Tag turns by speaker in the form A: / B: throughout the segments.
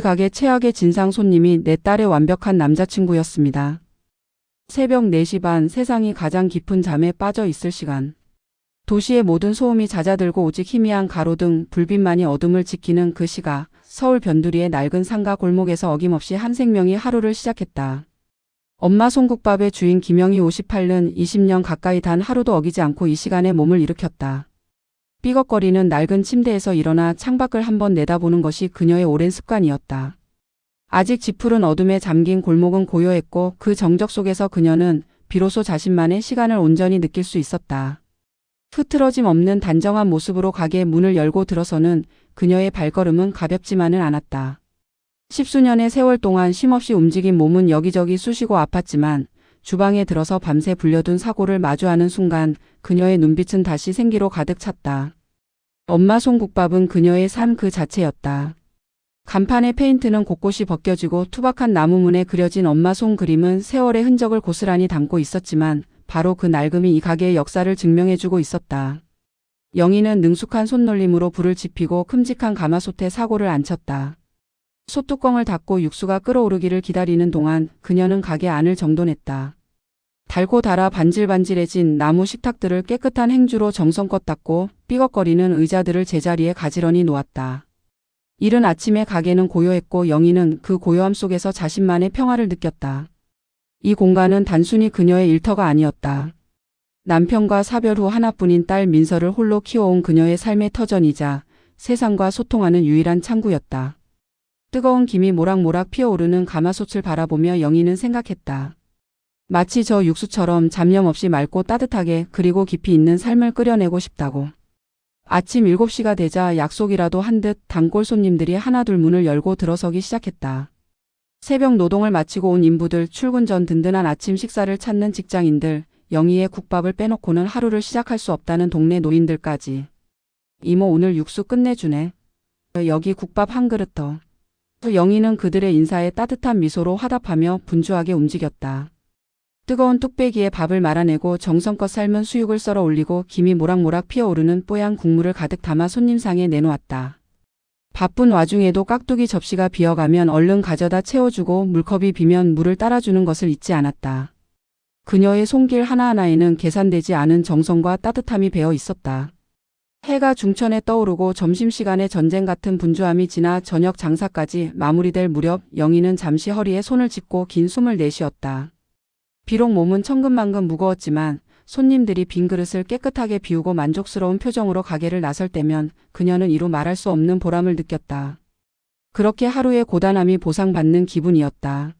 A: 가게 최악의 진상 손님이 내 딸의 완벽한 남자친구였습니다. 새벽 4시 반, 세상이 가장 깊은 잠에 빠져 있을 시간. 도시의 모든 소음이 잦아들고 오직 희미한 가로등, 불빛만이 어둠을 지키는 그 시각, 서울 변두리의 낡은 상가 골목에서 어김없이 한 생명이 하루를 시작했다. 엄마 송국밥의 주인 김영희 58는 20년 가까이 단 하루도 어기지 않고 이 시간에 몸을 일으켰다. 삐걱거리는 낡은 침대에서 일어나 창밖을 한번 내다보는 것이 그녀의 오랜 습관이었다. 아직 짙푸른 어둠에 잠긴 골목은 고요했고 그 정적 속에서 그녀는 비로소 자신만의 시간을 온전히 느낄 수 있었다. 흐트러짐 없는 단정한 모습으로 가게 문을 열고 들어서는 그녀의 발걸음은 가볍지만은 않았다. 십수년의 세월 동안 쉼없이 움직인 몸은 여기저기 쑤시고 아팠지만 주방에 들어서 밤새 불려둔 사고를 마주하는 순간 그녀의 눈빛은 다시 생기로 가득 찼다. 엄마 송국밥은 그녀의 삶 그 자체였다. 간판의 페인트는 곳곳이 벗겨지고 투박한 나무문에 그려진 엄마 송 그림은 세월의 흔적을 고스란히 담고 있었지만 바로 그 낡음이 이 가게의 역사를 증명해주고 있었다. 영희는 능숙한 손놀림으로 불을 지피고 큼직한 가마솥에 사고를 안쳤다. 솥뚜껑을 닫고 육수가 끓어오르기를 기다리는 동안 그녀는 가게 안을 정돈했다. 달고 달아 반질반질해진 나무 식탁들을 깨끗한 행주로 정성껏 닦고 삐걱거리는 의자들을 제자리에 가지런히 놓았다. 이른 아침에 가게는 고요했고 영희는 그 고요함 속에서 자신만의 평화를 느꼈다. 이 공간은 단순히 그녀의 일터가 아니었다. 남편과 사별 후 하나뿐인 딸 민서를 홀로 키워온 그녀의 삶의 터전이자 세상과 소통하는 유일한 창구였다. 뜨거운 김이 모락모락 피어오르는 가마솥을 바라보며 영희는 생각했다. 마치 저 육수처럼 잡념 없이 맑고 따뜻하게 그리고 깊이 있는 삶을 끓여내고 싶다고. 아침 7시가 되자 약속이라도 한 듯 단골 손님들이 하나둘 문을 열고 들어서기 시작했다. 새벽 노동을 마치고 온 인부들, 출근 전 든든한 아침 식사를 찾는 직장인들, 영희의 국밥을 빼놓고는 하루를 시작할 수 없다는 동네 노인들까지. 이모 오늘 육수 끝내주네. 여기 국밥 한 그릇 더. 영희는 그들의 인사에 따뜻한 미소로 화답하며 분주하게 움직였다. 뜨거운 뚝배기에 밥을 말아내고 정성껏 삶은 수육을 썰어 올리고 김이 모락모락 피어오르는 뽀얀 국물을 가득 담아 손님상에 내놓았다. 바쁜 와중에도 깍두기 접시가 비어가면 얼른 가져다 채워주고 물컵이 비면 물을 따라주는 것을 잊지 않았다. 그녀의 손길 하나하나에는 계산되지 않은 정성과 따뜻함이 배어 있었다. 해가 중천에 떠오르고 점심시간의 전쟁 같은 분주함이 지나 저녁 장사까지 마무리될 무렵 영희는 잠시 허리에 손을 짚고 긴 숨을 내쉬었다. 비록 몸은 천근만근 무거웠지만 손님들이 빈 그릇을 깨끗하게 비우고 만족스러운 표정으로 가게를 나설 때면 그녀는 이루 말할 수 없는 보람을 느꼈다. 그렇게 하루의 고단함이 보상받는 기분이었다.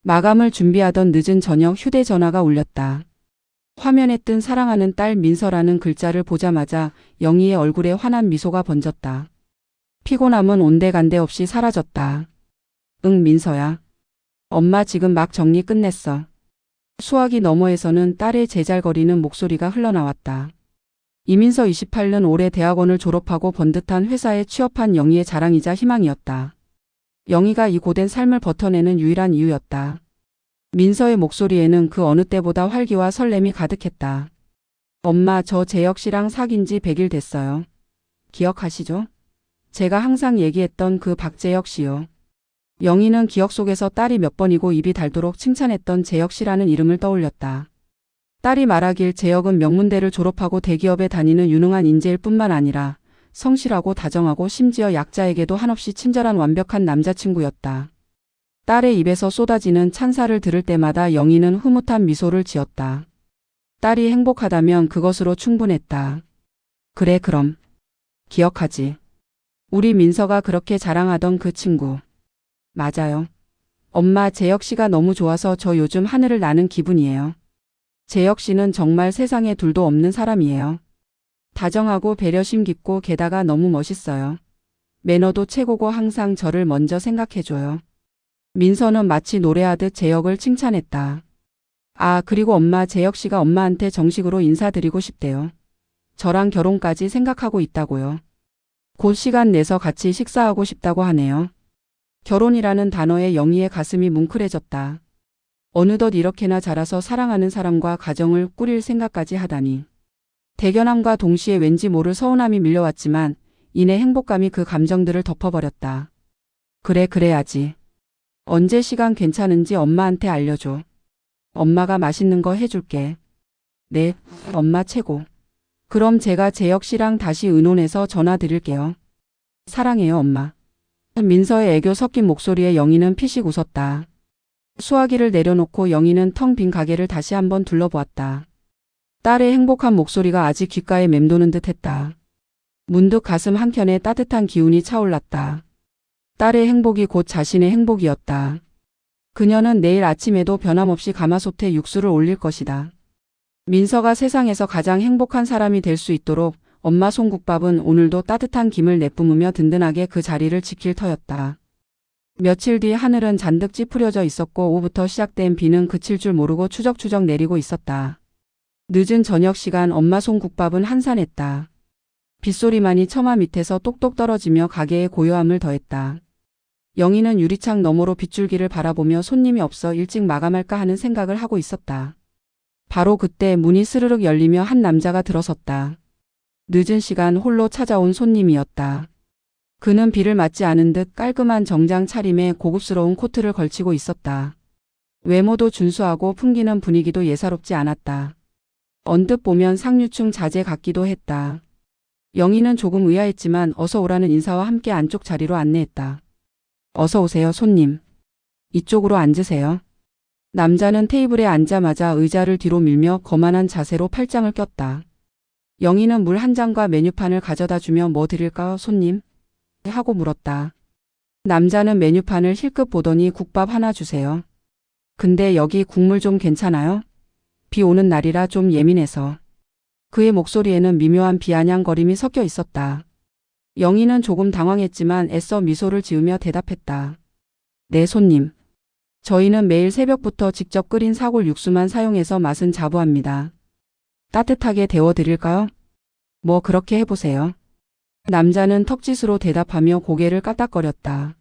A: 마감을 준비하던 늦은 저녁 휴대전화가 울렸다. 화면에 뜬 사랑하는 딸 민서라는 글자를 보자마자 영희의 얼굴에 환한 미소가 번졌다. 피곤함은 온데간데 없이 사라졌다. 응 민서야. 엄마 지금 막 정리 끝냈어. 수화기 너머에서는 딸의 제잘거리는 목소리가 흘러나왔다. 이민서 28는 올해 대학원을 졸업하고 번듯한 회사에 취업한 영희의 자랑이자 희망이었다. 영희가 이 고된 삶을 버텨내는 유일한 이유였다. 민서의 목소리에는 그 어느 때보다 활기와 설렘이 가득했다. 엄마 저 재혁 씨랑 사귄 지 100일 됐어요. 기억하시죠? 제가 항상 얘기했던 그 박재혁 씨요. 영희는 기억 속에서 딸이 몇 번이고 입이 닳도록 칭찬했던 재혁 씨라는 이름을 떠올렸다. 딸이 말하길 재혁은 명문대를 졸업하고 대기업에 다니는 유능한 인재일 뿐만 아니라 성실하고 다정하고 심지어 약자에게도 한없이 친절한 완벽한 남자친구였다. 딸의 입에서 쏟아지는 찬사를 들을 때마다 영희는 흐뭇한 미소를 지었다. 딸이 행복하다면 그것으로 충분했다. 그래 그럼. 기억하지. 우리 민서가 그렇게 자랑하던 그 친구. 맞아요. 엄마 재혁 씨가 너무 좋아서 저 요즘 하늘을 나는 기분이에요. 재혁 씨는 정말 세상에 둘도 없는 사람이에요. 다정하고 배려심 깊고 게다가 너무 멋있어요. 매너도 최고고 항상 저를 먼저 생각해줘요. 민서는 마치 노래하듯 재혁을 칭찬했다. 아 그리고 엄마 재혁 씨가 엄마한테 정식으로 인사드리고 싶대요. 저랑 결혼까지 생각하고 있다고요. 곧 시간 내서 같이 식사하고 싶다고 하네요. 결혼이라는 단어에 영희의 가슴이 뭉클해졌다. 어느덧 이렇게나 자라서 사랑하는 사람과 가정을 꾸릴 생각까지 하다니. 대견함과 동시에 왠지 모를 서운함이 밀려왔지만 이내 행복감이 그 감정들을 덮어버렸다. 그래, 그래야지. 언제 시간 괜찮은지 엄마한테 알려줘. 엄마가 맛있는 거 해줄게. 네, 엄마 최고. 그럼 제가 재혁 씨랑 다시 의논해서 전화 드릴게요. 사랑해요, 엄마. 민서의 애교 섞인 목소리에 영희는 피식 웃었다. 수화기를 내려놓고 영희는 텅 빈 가게를 다시 한번 둘러보았다. 딸의 행복한 목소리가 아직 귓가에 맴도는 듯 했다. 문득 가슴 한켠에 따뜻한 기운이 차올랐다. 딸의 행복이 곧 자신의 행복이었다. 그녀는 내일 아침에도 변함없이 가마솥에 육수를 올릴 것이다. 민서가 세상에서 가장 행복한 사람이 될 수 있도록 엄마 손국밥은 오늘도 따뜻한 김을 내뿜으며 든든하게 그 자리를 지킬 터였다. 며칠 뒤 하늘은 잔뜩 찌푸려져 있었고 오후부터 시작된 비는 그칠 줄 모르고 추적추적 내리고 있었다. 늦은 저녁 시간 엄마 손국밥은 한산했다. 빗소리만이 처마 밑에서 똑똑 떨어지며 가게의 고요함을 더했다. 영희는 유리창 너머로 빗줄기를 바라보며 손님이 없어 일찍 마감할까 하는 생각을 하고 있었다. 바로 그때 문이 스르륵 열리며 한 남자가 들어섰다. 늦은 시간 홀로 찾아온 손님이었다. 그는 비를 맞지 않은 듯 깔끔한 정장 차림에 고급스러운 코트를 걸치고 있었다. 외모도 준수하고 풍기는 분위기도 예사롭지 않았다. 언뜻 보면 상류층 자제 같기도 했다. 영희는 조금 의아했지만 어서 오라는 인사와 함께 안쪽 자리로 안내했다. 어서 오세요, 손님. 이쪽으로 앉으세요. 남자는 테이블에 앉자마자 의자를 뒤로 밀며 거만한 자세로 팔짱을 꼈다. 영희는 물 한 잔과 메뉴판을 가져다 주며 뭐 드릴까요, 손님? 하고 물었다. 남자는 메뉴판을 힐끗 보더니 국밥 하나 주세요. 근데 여기 국물 좀 괜찮아요? 비 오는 날이라 좀 예민해서. 그의 목소리에는 미묘한 비아냥거림이 섞여 있었다. 영희는 조금 당황했지만 애써 미소를 지으며 대답했다. 네, 손님. 저희는 매일 새벽부터 직접 끓인 사골 육수만 사용해서 맛은 자부합니다. 따뜻하게 데워드릴까요? 뭐 그렇게 해보세요. 남자는 턱짓으로 대답하며 고개를 까딱거렸다.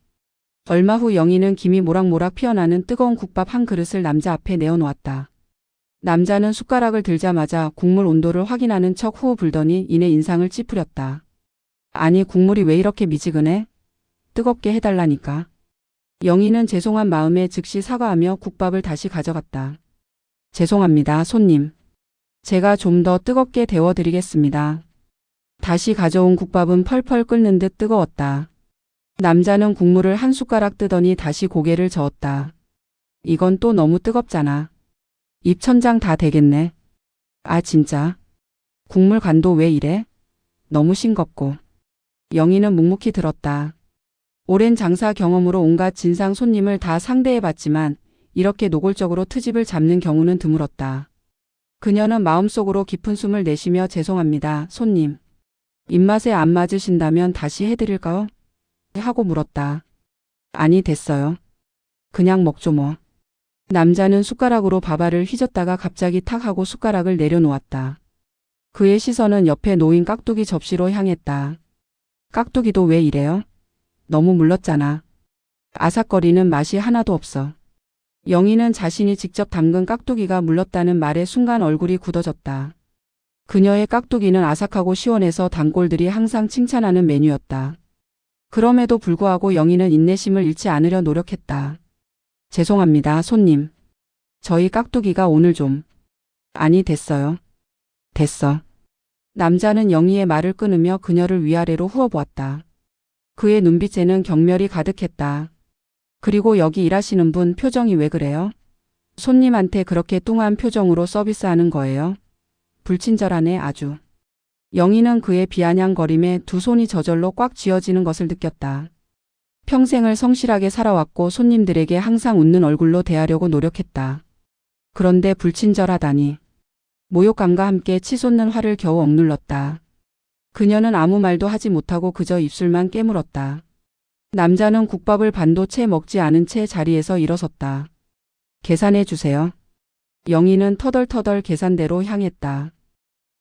A: 얼마 후 영희는 김이 모락모락 피어나는 뜨거운 국밥 한 그릇을 남자 앞에 내어놓았다. 남자는 숟가락을 들자마자 국물 온도를 확인하는 척 후 불더니 이내 인상을 찌푸렸다. 아니, 국물이 왜 이렇게 미지근해? 뜨겁게 해달라니까. 영희는 죄송한 마음에 즉시 사과하며 국밥을 다시 가져갔다. 죄송합니다, 손님. 제가 좀 더 뜨겁게 데워드리겠습니다. 다시 가져온 국밥은 펄펄 끓는 듯 뜨거웠다. 남자는 국물을 한 숟가락 뜨더니 다시 고개를 저었다. 이건 또 너무 뜨겁잖아. 입천장 다 되겠네. 아, 진짜. 국물 간도 왜 이래? 너무 싱겁고. 영희는 묵묵히 들었다. 오랜 장사 경험으로 온갖 진상 손님을 다 상대해봤지만 이렇게 노골적으로 트집을 잡는 경우는 드물었다. 그녀는 마음속으로 깊은 숨을 내쉬며 죄송합니다, 손님. 입맛에 안 맞으신다면 다시 해드릴까요? 하고 물었다. 아니, 됐어요. 그냥 먹죠 뭐. 남자는 숟가락으로 밥알을 휘젓다가 갑자기 탁 하고 숟가락을 내려놓았다. 그의 시선은 옆에 놓인 깍두기 접시로 향했다. 깍두기도 왜 이래요? 너무 물렀잖아. 아삭거리는 맛이 하나도 없어. 영희는 자신이 직접 담근 깍두기가 물렀다는 말에 순간 얼굴이 굳어졌다. 그녀의 깍두기는 아삭하고 시원해서 단골들이 항상 칭찬하는 메뉴였다. 그럼에도 불구하고 영희는 인내심을 잃지 않으려 노력했다. 죄송합니다, 손님. 저희 깍두기가 오늘 좀. 아니, 됐어요. 됐어. 남자는 영희의 말을 끊으며 그녀를 위아래로 후어보았다. 그의 눈빛에는 경멸이 가득했다. 그리고 여기 일하시는 분 표정이 왜 그래요? 손님한테 그렇게 뚱한 표정으로 서비스하는 거예요? 불친절하네 아주. 영희는 그의 비아냥거림에 두 손이 저절로 꽉 쥐어지는 것을 느꼈다. 평생을 성실하게 살아왔고 손님들에게 항상 웃는 얼굴로 대하려고 노력했다. 그런데 불친절하다니. 모욕감과 함께 치솟는 화를 겨우 억눌렀다. 그녀는 아무 말도 하지 못하고 그저 입술만 깨물었다. 남자는 국밥을 반도 채 먹지 않은 채 자리에서 일어섰다. 계산해 주세요. 영희는 터덜터덜 계산대로 향했다.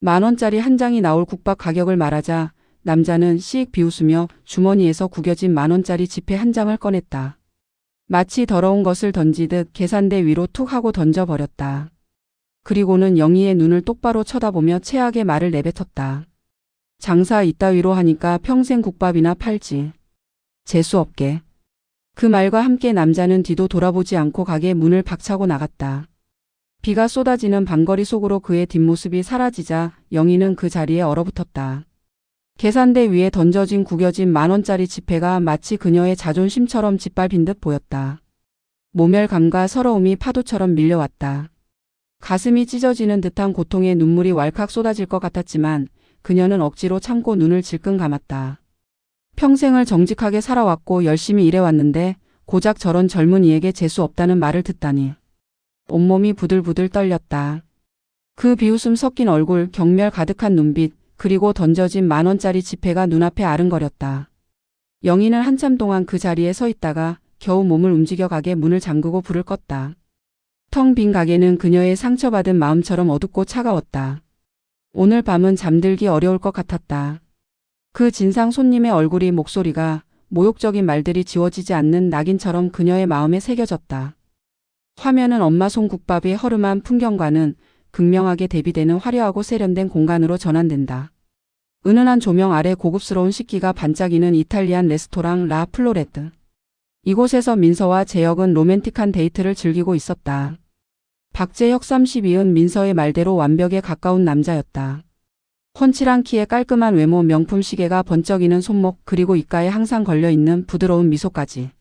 A: 10,000원짜리 한 장이 나올 국밥 가격을 말하자 남자는 씩 비웃으며 주머니에서 구겨진 10,000원짜리 지폐 한 장을 꺼냈다. 마치 더러운 것을 던지듯 계산대 위로 툭 하고 던져버렸다. 그리고는 영희의 눈을 똑바로 쳐다보며 체하게 말을 내뱉었다. 장사 이따위로 하니까 평생 국밥이나 팔지. 재수없게. 그 말과 함께 남자는 뒤도 돌아보지 않고 가게 문을 박차고 나갔다. 비가 쏟아지는 방거리 속으로 그의 뒷모습이 사라지자 영희는 그 자리에 얼어붙었다. 계산대 위에 던져진 구겨진 10,000원짜리 지폐가 마치 그녀의 자존심처럼 짓밟힌 듯 보였다. 모멸감과 서러움이 파도처럼 밀려왔다. 가슴이 찢어지는 듯한 고통에 눈물이 왈칵 쏟아질 것 같았지만 그녀는 억지로 참고 눈을 질끈 감았다. 평생을 정직하게 살아왔고 열심히 일해왔는데 고작 저런 젊은이에게 재수 없다는 말을 듣다니. 온몸이 부들부들 떨렸다. 그 비웃음 섞인 얼굴, 경멸 가득한 눈빛, 그리고 던져진 10,000원짜리 지폐가 눈앞에 아른거렸다. 영희는 한참 동안 그 자리에 서 있다가 겨우 몸을 움직여 가게 문을 잠그고 불을 껐다. 텅 빈 가게는 그녀의 상처받은 마음처럼 어둡고 차가웠다. 오늘 밤은 잠들기 어려울 것 같았다. 그 진상 손님의 얼굴이, 목소리가, 모욕적인 말들이 지워지지 않는 낙인처럼 그녀의 마음에 새겨졌다. 화면은 엄마 손 국밥이 허름한 풍경과는 극명하게 대비되는 화려하고 세련된 공간으로 전환된다. 은은한 조명 아래 고급스러운 식기가 반짝이는 이탈리안 레스토랑 라 플로레드. 이곳에서 민서와 재혁은 로맨틱한 데이트를 즐기고 있었다. 박재혁 32은 민서의 말대로 완벽에 가까운 남자였다. 훤칠한 키에 깔끔한 외모, 명품 시계가 번쩍이는 손목, 그리고 입가에 항상 걸려있는 부드러운 미소까지.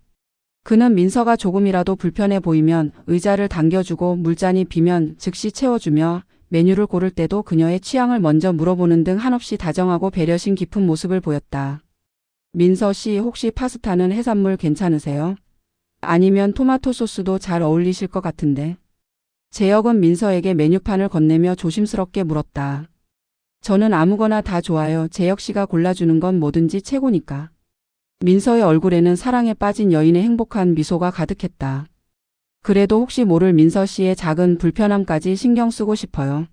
A: 그는 민서가 조금이라도 불편해 보이면 의자를 당겨주고 물잔이 비면 즉시 채워주며 메뉴를 고를 때도 그녀의 취향을 먼저 물어보는 등 한없이 다정하고 배려심 깊은 모습을 보였다. 민서 씨, 혹시 파스타는 해산물 괜찮으세요? 아니면 토마토 소스도 잘 어울리실 것 같은데. 재혁은 민서에게 메뉴판을 건네며 조심스럽게 물었다. 저는 아무거나 다 좋아요. 재혁 씨가 골라주는 건 뭐든지 최고니까. 민서의 얼굴에는 사랑에 빠진 여인의 행복한 미소가 가득했다. 그래도 혹시 모를 민서 씨의 작은 불편함까지 신경 쓰고 싶어요.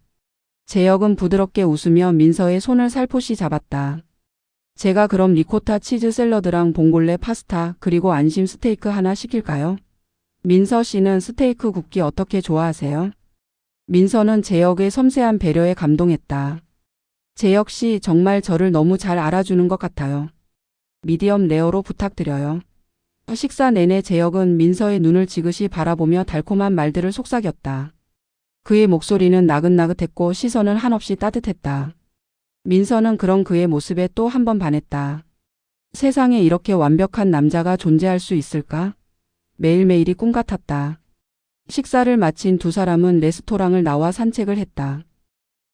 A: 재혁은 부드럽게 웃으며 민서의 손을 살포시 잡았다. 제가 그럼 리코타 치즈 샐러드랑 봉골레 파스타 그리고 안심 스테이크 하나 시킬까요? 민서 씨는 스테이크 굽기 어떻게 좋아하세요? 민서는 재혁의 섬세한 배려에 감동했다. 재혁 씨, 정말 저를 너무 잘 알아주는 것 같아요. 미디엄 레어로 부탁드려요. 식사 내내 재혁은 민서의 눈을 지그시 바라보며 달콤한 말들을 속삭였다. 그의 목소리는 나긋나긋했고 시선은 한없이 따뜻했다. 민서는 그런 그의 모습에 또 한 번 반했다. 세상에 이렇게 완벽한 남자가 존재할 수 있을까? 매일매일이 꿈 같았다. 식사를 마친 두 사람은 레스토랑을 나와 산책을 했다.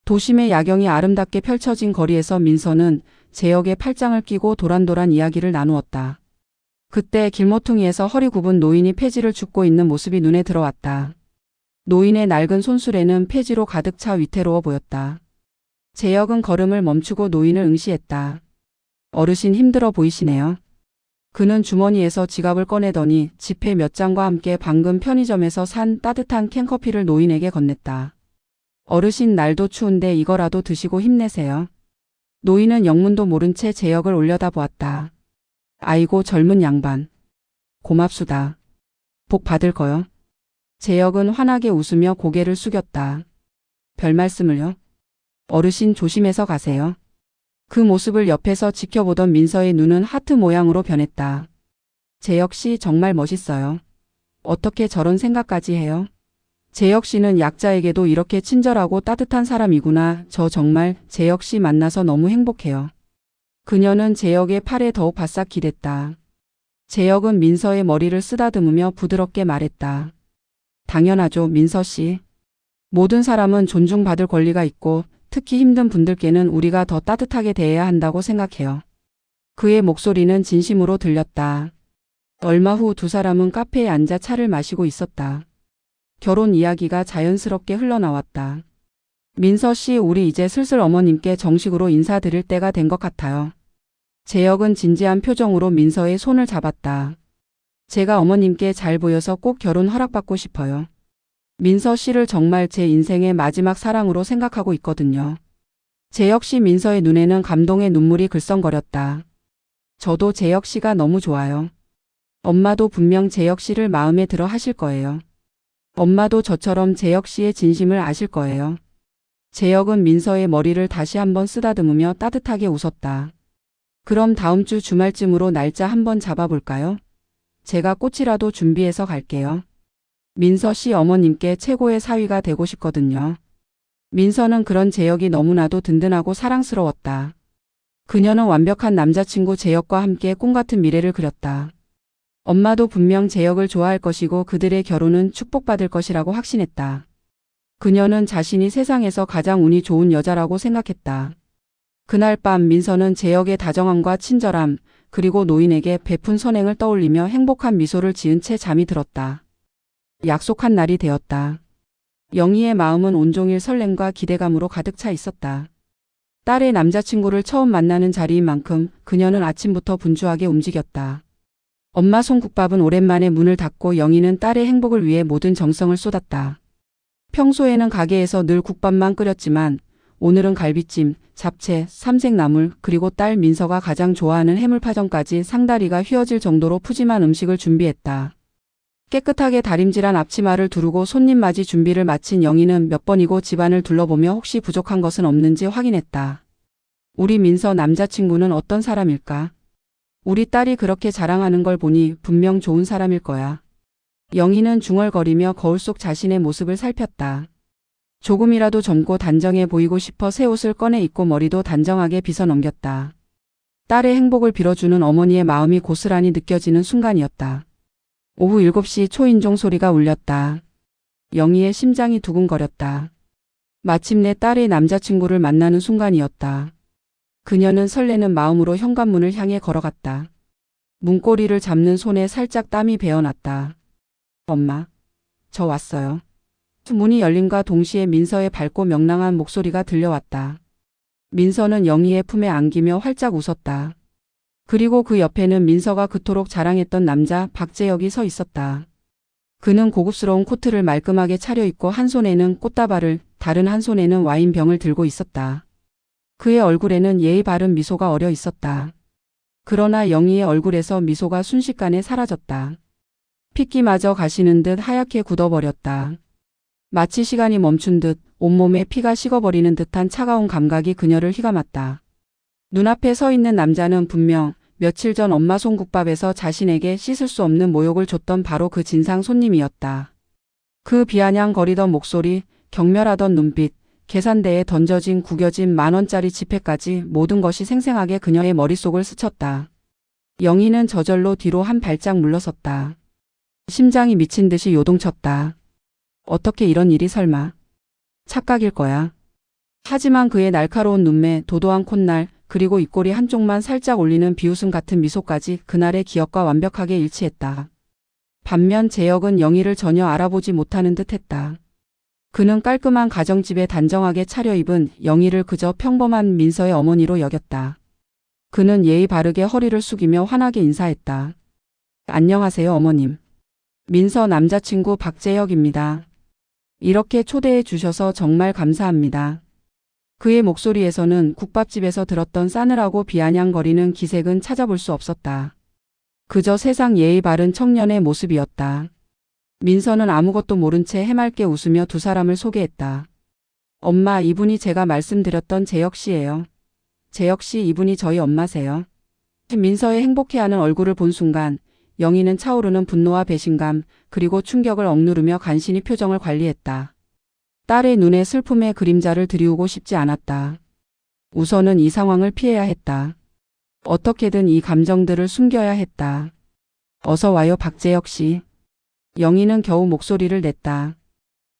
A: 도심의 야경이 아름답게 펼쳐진 거리에서 민서는 재혁의 팔짱을 끼고 도란도란 이야기를 나누었다. 그때 길모퉁이에서 허리 굽은 노인이 폐지를 줍고 있는 모습이 눈에 들어왔다. 노인의 낡은 손수레는 폐지로 가득 차 위태로워 보였다. 재혁은 걸음을 멈추고 노인을 응시했다. 어르신 힘들어 보이시네요. 그는 주머니에서 지갑을 꺼내더니 지폐 몇 장과 함께 방금 편의점에서 산 따뜻한 캔커피를 노인에게 건넸다. 어르신, 날도 추운데 이거라도 드시고 힘내세요. 노인은 영문도 모른 채 재혁을 올려다보았다. 아이고 젊은 양반. 고맙수다. 복 받을 거요. 재혁은 환하게 웃으며 고개를 숙였다. 별 말씀을요. 어르신 조심해서 가세요. 그 모습을 옆에서 지켜보던 민서의 눈은 하트 모양으로 변했다. 재혁 씨 정말 멋있어요. 어떻게 저런 생각까지 해요? 재혁 씨는 약자에게도 이렇게 친절하고 따뜻한 사람이구나. 저 정말 재혁 씨 만나서 너무 행복해요. 그녀는 재혁의 팔에 더욱 바싹 기댔다. 재혁은 민서의 머리를 쓰다듬으며 부드럽게 말했다. 당연하죠, 민서 씨. 모든 사람은 존중받을 권리가 있고 특히 힘든 분들께는 우리가 더 따뜻하게 대해야 한다고 생각해요. 그의 목소리는 진심으로 들렸다. 얼마 후 두 사람은 카페에 앉아 차를 마시고 있었다. 결혼 이야기가 자연스럽게 흘러나왔다. 민서 씨, 우리 이제 슬슬 어머님께 정식으로 인사드릴 때가 된 것 같아요. 재혁은 진지한 표정으로 민서의 손을 잡았다. 제가 어머님께 잘 보여서 꼭 결혼 허락받고 싶어요. 민서 씨를 정말 제 인생의 마지막 사랑으로 생각하고 있거든요. 재혁 씨, 민서의 눈에는 감동의 눈물이 글썽거렸다. 저도 재혁 씨가 너무 좋아요. 엄마도 분명 재혁 씨를 마음에 들어 하실 거예요. 엄마도 저처럼 재혁 씨의 진심을 아실 거예요. 재혁은 민서의 머리를 다시 한번 쓰다듬으며 따뜻하게 웃었다. 그럼 다음 주 주말쯤으로 날짜 한번 잡아볼까요? 제가 꽃이라도 준비해서 갈게요. 민서 씨 어머님께 최고의 사위가 되고 싶거든요. 민서는 그런 재혁이 너무나도 든든하고 사랑스러웠다. 그녀는 완벽한 남자친구 재혁과 함께 꿈같은 미래를 그렸다. 엄마도 분명 재혁을 좋아할 것이고 그들의 결혼은 축복받을 것이라고 확신했다. 그녀는 자신이 세상에서 가장 운이 좋은 여자라고 생각했다. 그날 밤 민서는 재혁의 다정함과 친절함, 그리고 노인에게 베푼 선행을 떠올리며 행복한 미소를 지은 채 잠이 들었다. 약속한 날이 되었다. 영희의 마음은 온종일 설렘과 기대감으로 가득 차 있었다. 딸의 남자친구를 처음 만나는 자리인 만큼 그녀는 아침부터 분주하게 움직였다. 엄마 손국밥은 오랜만에 문을 닫고 영희는 딸의 행복을 위해 모든 정성을 쏟았다. 평소에는 가게에서 늘 국밥만 끓였지만 오늘은 갈비찜, 잡채, 삼색나물, 그리고 딸 민서가 가장 좋아하는 해물파전까지 상다리가 휘어질 정도로 푸짐한 음식을 준비했다. 깨끗하게 다림질한 앞치마를 두르고 손님 맞이 준비를 마친 영희는 몇 번이고 집안을 둘러보며 혹시 부족한 것은 없는지 확인했다. 우리 민서 남자친구는 어떤 사람일까? 우리 딸이 그렇게 자랑하는 걸 보니 분명 좋은 사람일 거야. 영희는 중얼거리며 거울 속 자신의 모습을 살폈다. 조금이라도 젊고 단정해 보이고 싶어 새 옷을 꺼내 입고 머리도 단정하게 빗어 넘겼다. 딸의 행복을 빌어주는 어머니의 마음이 고스란히 느껴지는 순간이었다. 오후 7시 초인종 소리가 울렸다. 영희의 심장이 두근거렸다. 마침내 딸의 남자친구를 만나는 순간이었다. 그녀는 설레는 마음으로 현관문을 향해 걸어갔다. 문고리를 잡는 손에 살짝 땀이 배어났다. 엄마, 저 왔어요. 문이 열림과 동시에 민서의 밝고 명랑한 목소리가 들려왔다. 민서는 영희의 품에 안기며 활짝 웃었다. 그리고 그 옆에는 민서가 그토록 자랑했던 남자 박재혁이 서 있었다. 그는 고급스러운 코트를 말끔하게 차려입고 한 손에는 꽃다발을, 다른 한 손에는 와인병을 들고 있었다. 그의 얼굴에는 예의 바른 미소가 어려 있었다. 그러나 영희의 얼굴에서 미소가 순식간에 사라졌다. 핏기마저 가시는 듯 하얗게 굳어버렸다. 마치 시간이 멈춘 듯 온몸에 피가 식어버리는 듯한 차가운 감각이 그녀를 휘감았다. 눈앞에 서 있는 남자는 분명 며칠 전 엄마 손국밥에서 자신에게 씻을 수 없는 모욕을 줬던 바로 그 진상 손님이었다. 그 비아냥거리던 목소리, 경멸하던 눈빛, 계산대에 던져진 구겨진 10,000원짜리 지폐까지 모든 것이 생생하게 그녀의 머릿속을 스쳤다. 영희는 저절로 뒤로 한 발짝 물러섰다. 심장이 미친 듯이 요동쳤다. 어떻게 이런 일이 설마. 착각일 거야. 하지만 그의 날카로운 눈매, 도도한 콧날, 그리고 입꼬리 한쪽만 살짝 올리는 비웃음 같은 미소까지 그날의 기억과 완벽하게 일치했다. 반면 재혁은 영희를 전혀 알아보지 못하는 듯했다. 그는 깔끔한 가정집에 단정하게 차려입은 영희를 그저 평범한 민서의 어머니로 여겼다. 그는 예의 바르게 허리를 숙이며 환하게 인사했다. 안녕하세요, 어머님. 민서 남자친구 박재혁입니다. 이렇게 초대해 주셔서 정말 감사합니다. 그의 목소리에서는 국밥집에서 들었던 싸늘하고 비아냥거리는 기색은 찾아볼 수 없었다. 그저 세상 예의 바른 청년의 모습이었다. 민서는 아무것도 모른 채 해맑게 웃으며 두 사람을 소개했다. 엄마, 이분이 제가 말씀드렸던 재혁 씨예요. 재혁 씨, 이분이 저희 엄마세요. 민서의 행복해하는 얼굴을 본 순간 영희는 차오르는 분노와 배신감, 그리고 충격을 억누르며 간신히 표정을 관리했다. 딸의 눈에 슬픔의 그림자를 드리우고 싶지 않았다. 우선은 이 상황을 피해야 했다. 어떻게든 이 감정들을 숨겨야 했다. 어서 와요, 박재혁 씨. 영희는 겨우 목소리를 냈다.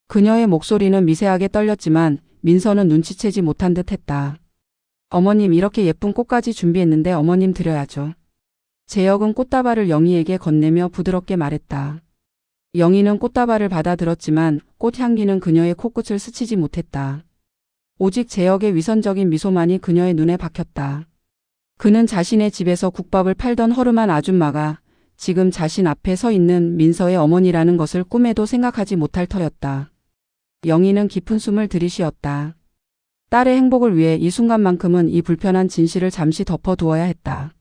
A: 그녀의 목소리는 미세하게 떨렸지만 민서는 눈치채지 못한 듯 했다. 어머님, 이렇게 예쁜 꽃까지 준비했는데 어머님 드려야죠. 재혁은 꽃다발을 영희에게 건네며 부드럽게 말했다. 영희는 꽃다발을 받아들었지만 꽃향기는 그녀의 코끝을 스치지 못했다. 오직 재혁의 위선적인 미소만이 그녀의 눈에 박혔다. 그는 자신의 집에서 국밥을 팔던 허름한 아줌마가 지금 자신 앞에 서 있는 민서의 어머니라는 것을 꿈에도 생각하지 못할 터였다. 영희는 깊은 숨을 들이쉬었다. 딸의 행복을 위해 이 순간만큼은 이 불편한 진실을 잠시 덮어두어야 했다.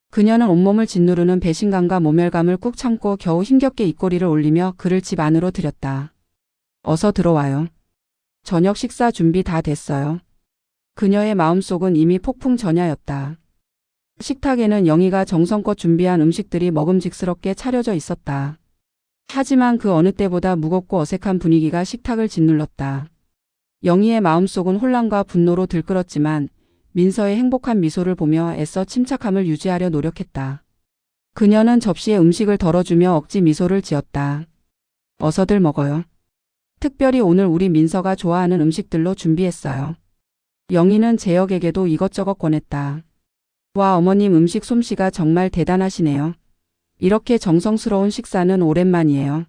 A: 그녀는 온몸을 짓누르는 배신감과 모멸감을 꾹 참고 겨우 힘겹게 입꼬리를 올리며 그를 집 안으로 들였다. 어서 들어와요. 저녁 식사 준비 다 됐어요. 그녀의 마음속은 이미 폭풍 전야였다. 식탁에는 영희가 정성껏 준비한 음식들이 먹음직스럽게 차려져 있었다. 하지만 그 어느 때보다 무겁고 어색한 분위기가 식탁을 짓눌렀다. 영희의 마음속은 혼란과 분노로 들끓었지만 민서의 행복한 미소를 보며 애써 침착함을 유지하려 노력했다. 그녀는 접시에 음식을 덜어주며 억지 미소를 지었다. 어서들 먹어요. 특별히 오늘 우리 민서가 좋아하는 음식들로 준비했어요. 영희는 재혁에게도 이것저것 권했다. 와, 어머님 음식 솜씨가 정말 대단하시네요. 이렇게 정성스러운 식사는 오랜만이에요.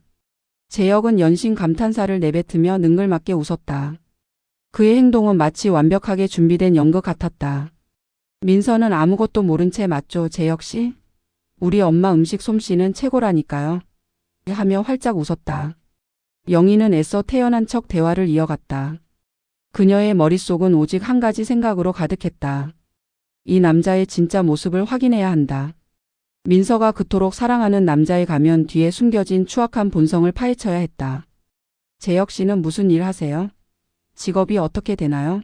A: 재혁은 연신 감탄사를 내뱉으며 능글맞게 웃었다. 그의 행동은 마치 완벽하게 준비된 연극 같았다. 민서는 아무것도 모른 채 맞죠, 재혁 씨? 우리 엄마 음식 솜씨는 최고라니까요. 하며 활짝 웃었다. 영희는 애써 태연한 척 대화를 이어갔다. 그녀의 머릿속은 오직 한 가지 생각으로 가득했다. 이 남자의 진짜 모습을 확인해야 한다. 민서가 그토록 사랑하는 남자의 가면 뒤에 숨겨진 추악한 본성을 파헤쳐야 했다. 재혁 씨는 무슨 일 하세요? 직업이 어떻게 되나요?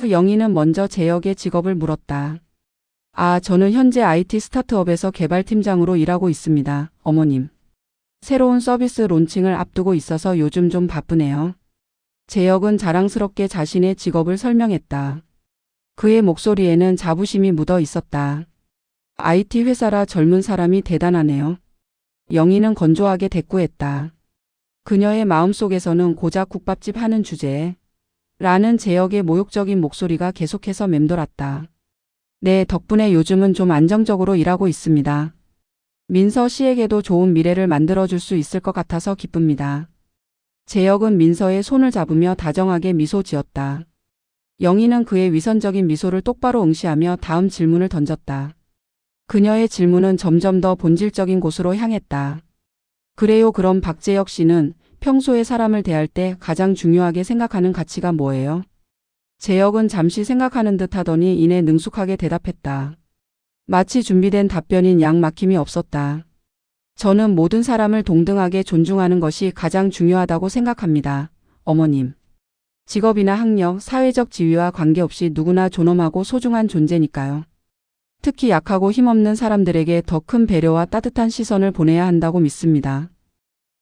A: 영희는 먼저 재혁의 직업을 물었다. 아, 저는 현재 IT 스타트업에서 개발팀장으로 일하고 있습니다, 어머님. 새로운 서비스 론칭을 앞두고 있어서 요즘 좀 바쁘네요. 재혁은 자랑스럽게 자신의 직업을 설명했다. 그의 목소리에는 자부심이 묻어 있었다. IT 회사라 젊은 사람이 대단하네요. 영희는 건조하게 대꾸했다. 그녀의 마음속에서는 고작 국밥집 하는 주제에 라는 재혁의 모욕적인 목소리가 계속해서 맴돌았다. 네, 덕분에 요즘은 좀 안정적으로 일하고 있습니다. 민서 씨에게도 좋은 미래를 만들어줄 수 있을 것 같아서 기쁩니다. 재혁은 민서의 손을 잡으며 다정하게 미소 지었다. 영희는 그의 위선적인 미소를 똑바로 응시하며 다음 질문을 던졌다. 그녀의 질문은 점점 더 본질적인 곳으로 향했다. 그래요, 그럼 박재혁 씨는 평소에 사람을 대할 때 가장 중요하게 생각하는 가치가 뭐예요? 재혁은 잠시 생각하는 듯 하더니 이내 능숙하게 대답했다. 마치 준비된 답변인 양 막힘이 없었다. 저는 모든 사람을 동등하게 존중하는 것이 가장 중요하다고 생각합니다, 어머님. 직업이나 학력, 사회적 지위와 관계없이 누구나 존엄하고 소중한 존재니까요. 특히 약하고 힘없는 사람들에게 더 큰 배려와 따뜻한 시선을 보내야 한다고 믿습니다.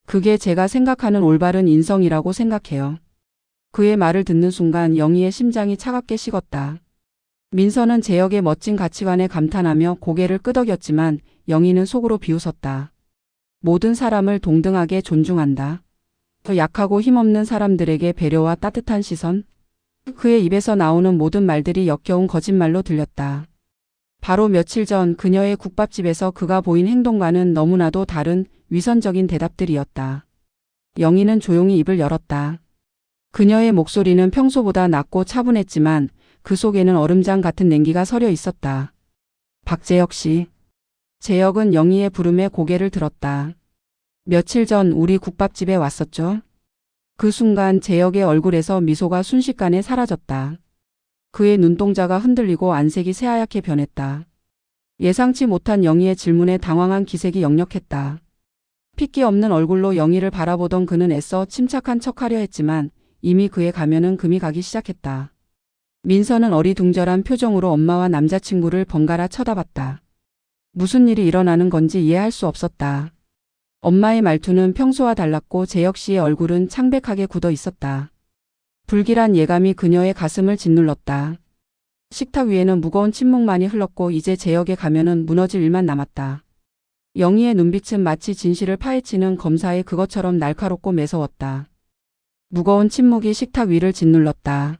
A: 그게 제가 생각하는 올바른 인성이라고 생각해요. 그의 말을 듣는 순간 영희의 심장이 차갑게 식었다. 민서는 재혁의 멋진 가치관에 감탄하며 고개를 끄덕였지만 영희는 속으로 비웃었다. 모든 사람을 동등하게 존중한다. 더 약하고 힘없는 사람들에게 배려와 따뜻한 시선? 그의 입에서 나오는 모든 말들이 역겨운 거짓말로 들렸다. 바로 며칠 전 그녀의 국밥집에서 그가 보인 행동과는 너무나도 다른 위선적인 대답들이었다. 영희는 조용히 입을 열었다. 그녀의 목소리는 평소보다 낮고 차분했지만 그 속에는 얼음장 같은 냉기가 서려 있었다. 박재혁 씨. 재혁은 영희의 부름에 고개를 들었다. 며칠 전 우리 국밥집에 왔었죠? 그 순간 재혁의 얼굴에서 미소가 순식간에 사라졌다. 그의 눈동자가 흔들리고 안색이 새하얗게 변했다. 예상치 못한 영희의 질문에 당황한 기색이 역력했다. 핏기 없는 얼굴로 영희를 바라보던 그는 애써 침착한 척하려 했지만 이미 그의 가면은 금이 가기 시작했다. 민서는 어리둥절한 표정으로 엄마와 남자친구를 번갈아 쳐다봤다. 무슨 일이 일어나는 건지 이해할 수 없었다. 엄마의 말투는 평소와 달랐고 재혁 씨의 얼굴은 창백하게 굳어 있었다. 불길한 예감이 그녀의 가슴을 짓눌렀다. 식탁 위에는 무거운 침묵만이 흘렀고 이제 재혁의 가면은 무너질 일만 남았다. 영희의 눈빛은 마치 진실을 파헤치는 검사의 그것처럼 날카롭고 매서웠다. 무거운 침묵이 식탁 위를 짓눌렀다.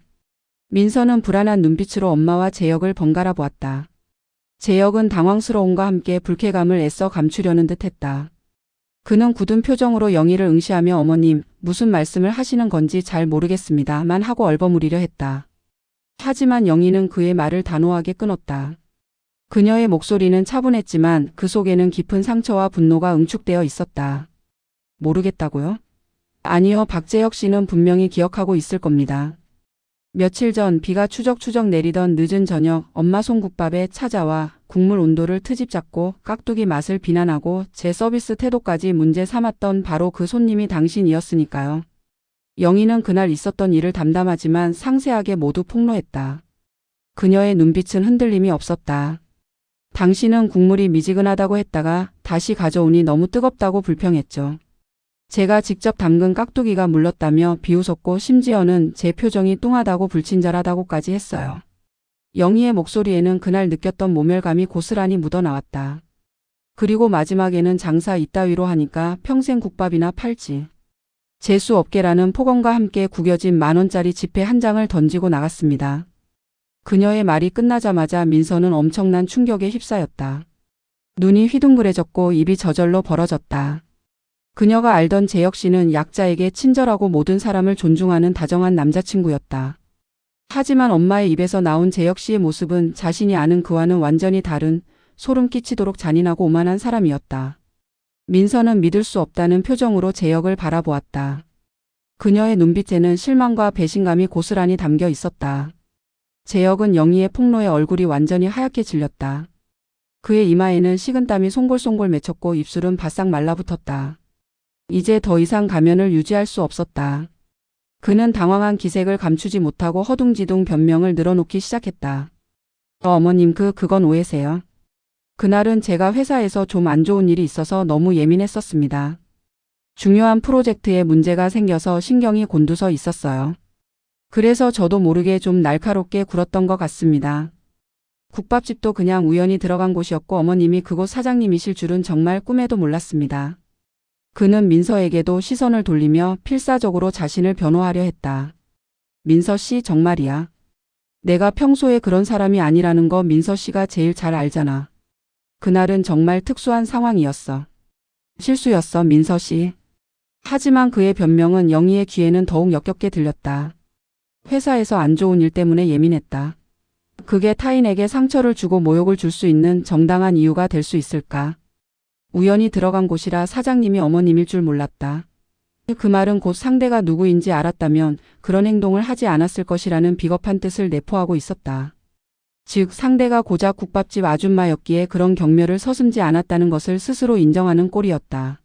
A: 민서는 불안한 눈빛으로 엄마와 재혁을 번갈아 보았다. 재혁은 당황스러움과 함께 불쾌감을 애써 감추려는 듯했다. 그는 굳은 표정으로 영희를 응시하며 어머님, 무슨 말씀을 하시는 건지 잘 모르겠습니다만 하고 얼버무리려 했다. 하지만 영희는 그의 말을 단호하게 끊었다. 그녀의 목소리는 차분했지만 그 속에는 깊은 상처와 분노가 응축되어 있었다. 모르겠다고요? 아니요, 박재혁 씨는 분명히 기억하고 있을 겁니다. 며칠 전 비가 추적추적 내리던 늦은 저녁 엄마 손국밥에 찾아와 국물 온도를 트집 잡고 깍두기 맛을 비난하고 제 서비스 태도까지 문제 삼았던 바로 그 손님이 당신이었으니까요. 영희는 그날 있었던 일을 담담하지만 상세하게 모두 폭로했다. 그녀의 눈빛은 흔들림이 없었다. 당신은 국물이 미지근하다고 했다가 다시 가져오니 너무 뜨겁다고 불평했죠. 제가 직접 담근 깍두기가 물렀다며 비웃었고 심지어는 제 표정이 뚱하다고 불친절하다고까지 했어요. 영희의 목소리에는 그날 느꼈던 모멸감이 고스란히 묻어나왔다. 그리고 마지막에는 장사 이따위로 하니까 평생 국밥이나 팔지. 재수없게라는 폭언과 함께 구겨진 10,000원짜리 지폐 한 장을 던지고 나갔습니다. 그녀의 말이 끝나자마자 민서는 엄청난 충격에 휩싸였다. 눈이 휘둥그레졌고 입이 저절로 벌어졌다. 그녀가 알던 재혁 씨는 약자에게 친절하고 모든 사람을 존중하는 다정한 남자친구였다. 하지만 엄마의 입에서 나온 재혁 씨의 모습은 자신이 아는 그와는 완전히 다른 소름 끼치도록 잔인하고 오만한 사람이었다. 민서는 믿을 수 없다는 표정으로 재혁을 바라보았다. 그녀의 눈빛에는 실망과 배신감이 고스란히 담겨 있었다. 재혁은 영희의 폭로에 얼굴이 완전히 하얗게 질렸다. 그의 이마에는 식은땀이 송골송골 맺혔고 입술은 바싹 말라붙었다. 이제 더 이상 가면을 유지할 수 없었다. 그는 당황한 기색을 감추지 못하고 허둥지둥 변명을 늘어놓기 시작했다. 어머님 그건 오해세요. 그날은 제가 회사에서 좀 안 좋은 일이 있어서 너무 예민했었습니다. 중요한 프로젝트에 문제가 생겨서 신경이 곤두서 있었어요. 그래서 저도 모르게 좀 날카롭게 굴었던 것 같습니다. 국밥집도 그냥 우연히 들어간 곳이었고 어머님이 그곳 사장님이실 줄은 정말 꿈에도 몰랐습니다. 그는 민서에게도 시선을 돌리며 필사적으로 자신을 변호하려 했다. 민서 씨 정말이야. 내가 평소에 그런 사람이 아니라는 거 민서 씨가 제일 잘 알잖아. 그날은 정말 특수한 상황이었어. 실수였어 민서 씨. 하지만 그의 변명은 영희의 귀에는 더욱 역겹게 들렸다. 회사에서 안 좋은 일 때문에 예민했다. 그게 타인에게 상처를 주고 모욕을 줄 수 있는 정당한 이유가 될 수 있을까? 우연히 들어간 곳이라 사장님이 어머님일 줄 몰랐다. 그 말은 곧 상대가 누구인지 알았다면 그런 행동을 하지 않았을 것이라는 비겁한 뜻을 내포하고 있었다. 즉 상대가 고작 국밥집 아줌마였기에 그런 경멸을 서슴지 않았다는 것을 스스로 인정하는 꼴이었다.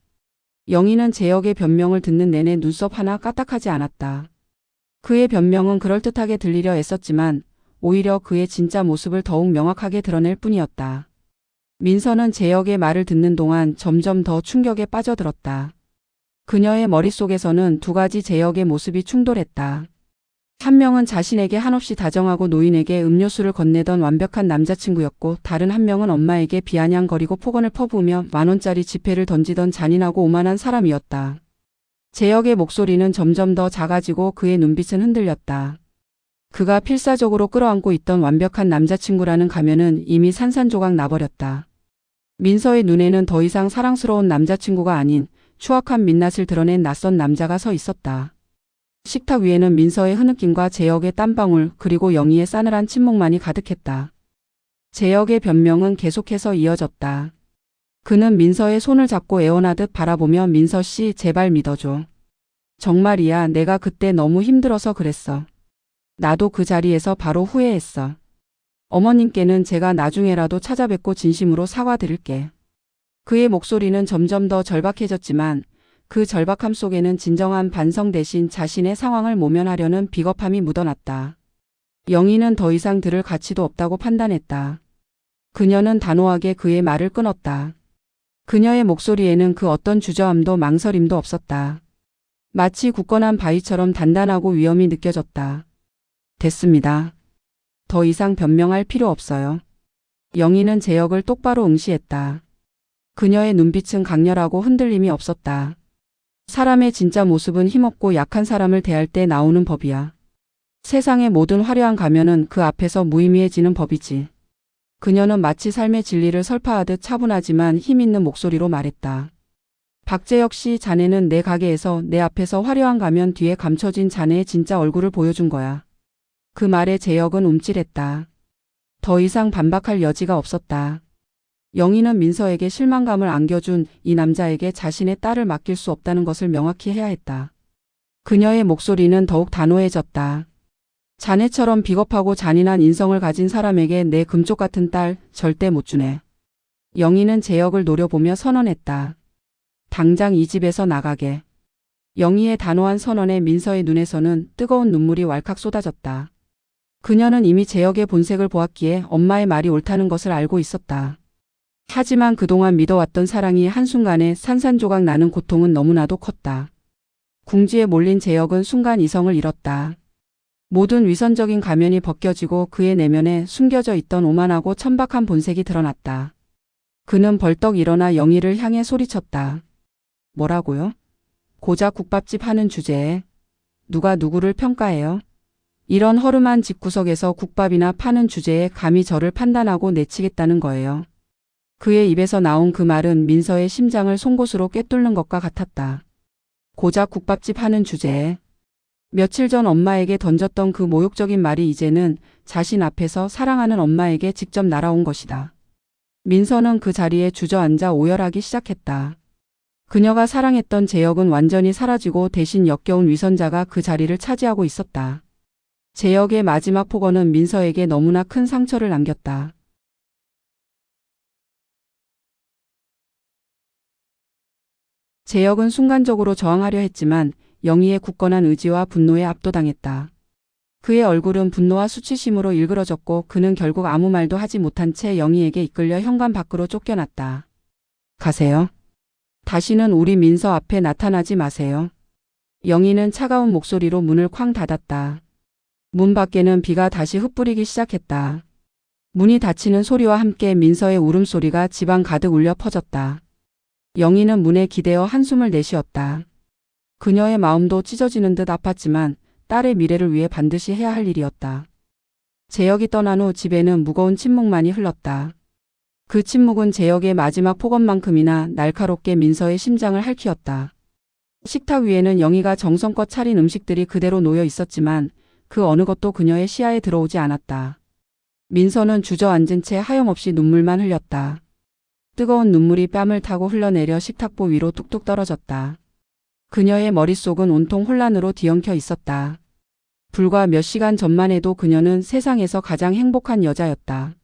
A: 영희는 재혁의 변명을 듣는 내내 눈썹 하나 까딱하지 않았다. 그의 변명은 그럴듯하게 들리려 애썼지만 오히려 그의 진짜 모습을 더욱 명확하게 드러낼 뿐이었다. 민서는 재혁의 말을 듣는 동안 점점 더 충격에 빠져들었다. 그녀의 머릿속에서는 두 가지 재혁의 모습이 충돌했다. 한 명은 자신에게 한없이 다정하고 노인에게 음료수를 건네던 완벽한 남자친구였고 다른 한 명은 엄마에게 비아냥거리고 폭언을 퍼부으며 10,000원짜리 지폐를 던지던 잔인하고 오만한 사람이었다. 재혁의 목소리는 점점 더 작아지고 그의 눈빛은 흔들렸다. 그가 필사적으로 끌어안고 있던 완벽한 남자친구라는 가면은 이미 산산조각 나버렸다. 민서의 눈에는 더 이상 사랑스러운 남자친구가 아닌 추악한 민낯을 드러낸 낯선 남자가 서 있었다. 식탁 위에는 민서의 흐느낌과 재혁의 땀방울 그리고 영희의 싸늘한 침묵만이 가득했다. 재혁의 변명은 계속해서 이어졌다. 그는 민서의 손을 잡고 애원하듯 바라보며 민서 씨 제발 믿어줘. 정말이야 내가 그때 너무 힘들어서 그랬어. 나도 그 자리에서 바로 후회했어. 어머님께는 제가 나중에라도 찾아뵙고 진심으로 사과드릴게. 그의 목소리는 점점 더 절박해졌지만 그 절박함 속에는 진정한 반성 대신 자신의 상황을 모면하려는 비겁함이 묻어났다. 영희는 더 이상 들을 가치도 없다고 판단했다. 그녀는 단호하게 그의 말을 끊었다. 그녀의 목소리에는 그 어떤 주저함도 망설임도 없었다. 마치 굳건한 바위처럼 단단하고 위엄이 느껴졌다. 됐습니다. 더 이상 변명할 필요 없어요. 영희는 재혁을 똑바로 응시했다. 그녀의 눈빛은 강렬하고 흔들림이 없었다. 사람의 진짜 모습은 힘없고 약한 사람을 대할 때 나오는 법이야. 세상의 모든 화려한 가면은 그 앞에서 무의미해지는 법이지. 그녀는 마치 삶의 진리를 설파하듯 차분하지만 힘있는 목소리로 말했다. 박재혁 씨 자네는 내 가게에서 내 앞에서 화려한 가면 뒤에 감춰진 자네의 진짜 얼굴을 보여준 거야. 그 말에 재혁은 움찔했다. 더 이상 반박할 여지가 없었다. 영희는 민서에게 실망감을 안겨준 이 남자에게 자신의 딸을 맡길 수 없다는 것을 명확히 해야 했다. 그녀의 목소리는 더욱 단호해졌다. 자네처럼 비겁하고 잔인한 인성을 가진 사람에게 내 금쪽 같은 딸 절대 못 주네. 영희는 재혁을 노려보며 선언했다. 당장 이 집에서 나가게. 영희의 단호한 선언에 민서의 눈에서는 뜨거운 눈물이 왈칵 쏟아졌다. 그녀는 이미 재혁의 본색을 보았기에 엄마의 말이 옳다는 것을 알고 있었다. 하지만 그동안 믿어왔던 사랑이 한순간에 산산조각 나는 고통은 너무나도 컸다. 궁지에 몰린 재혁은 순간 이성을 잃었다. 모든 위선적인 가면이 벗겨지고 그의 내면에 숨겨져 있던 오만하고 천박한 본색이 드러났다. 그는 벌떡 일어나 영희를 향해 소리쳤다. 뭐라고요? 고작 국밥집 하는 주제에 누가 누구를 평가해요? 이런 허름한 집구석에서 국밥이나 파는 주제에 감히 저를 판단하고 내치겠다는 거예요. 그의 입에서 나온 그 말은 민서의 심장을 송곳으로 꿰뚫는 것과 같았다. 고작 국밥집 하는 주제에 며칠 전 엄마에게 던졌던 그 모욕적인 말이 이제는 자신 앞에서 사랑하는 엄마에게 직접 날아온 것이다. 민서는 그 자리에 주저앉아 오열하기 시작했다. 그녀가 사랑했던 재혁은 완전히 사라지고 대신 역겨운 위선자가 그 자리를 차지하고 있었다. 재혁의 마지막 폭언은 민서에게 너무나 큰 상처를 남겼다. 재혁은 순간적으로 저항하려 했지만 영희의 굳건한 의지와 분노에 압도당했다. 그의 얼굴은 분노와 수치심으로 일그러졌고 그는 결국 아무 말도 하지 못한 채 영희에게 이끌려 현관 밖으로 쫓겨났다. 가세요. 다시는 우리 민서 앞에 나타나지 마세요. 영희는 차가운 목소리로 문을 쾅 닫았다. 문 밖에는 비가 다시 흩뿌리기 시작했다. 문이 닫히는 소리와 함께 민서의 울음소리가 집안 가득 울려 퍼졌다. 영희는 문에 기대어 한숨을 내쉬었다. 그녀의 마음도 찢어지는 듯 아팠지만 딸의 미래를 위해 반드시 해야 할 일이었다. 재혁이 떠난 후 집에는 무거운 침묵만이 흘렀다. 그 침묵은 재혁의 마지막 폭언만큼이나 날카롭게 민서의 심장을 핥히었다. 식탁 위에는 영희가 정성껏 차린 음식들이 그대로 놓여 있었지만 그 어느 것도 그녀의 시야에 들어오지 않았다. 민서는 주저앉은 채 하염없이 눈물만 흘렸다. 뜨거운 눈물이 뺨을 타고 흘러내려 식탁보 위로 뚝뚝 떨어졌다. 그녀의 머릿속은 온통 혼란으로 뒤엉켜 있었다. 불과 몇 시간 전만 해도 그녀는 세상에서 가장 행복한 여자였다.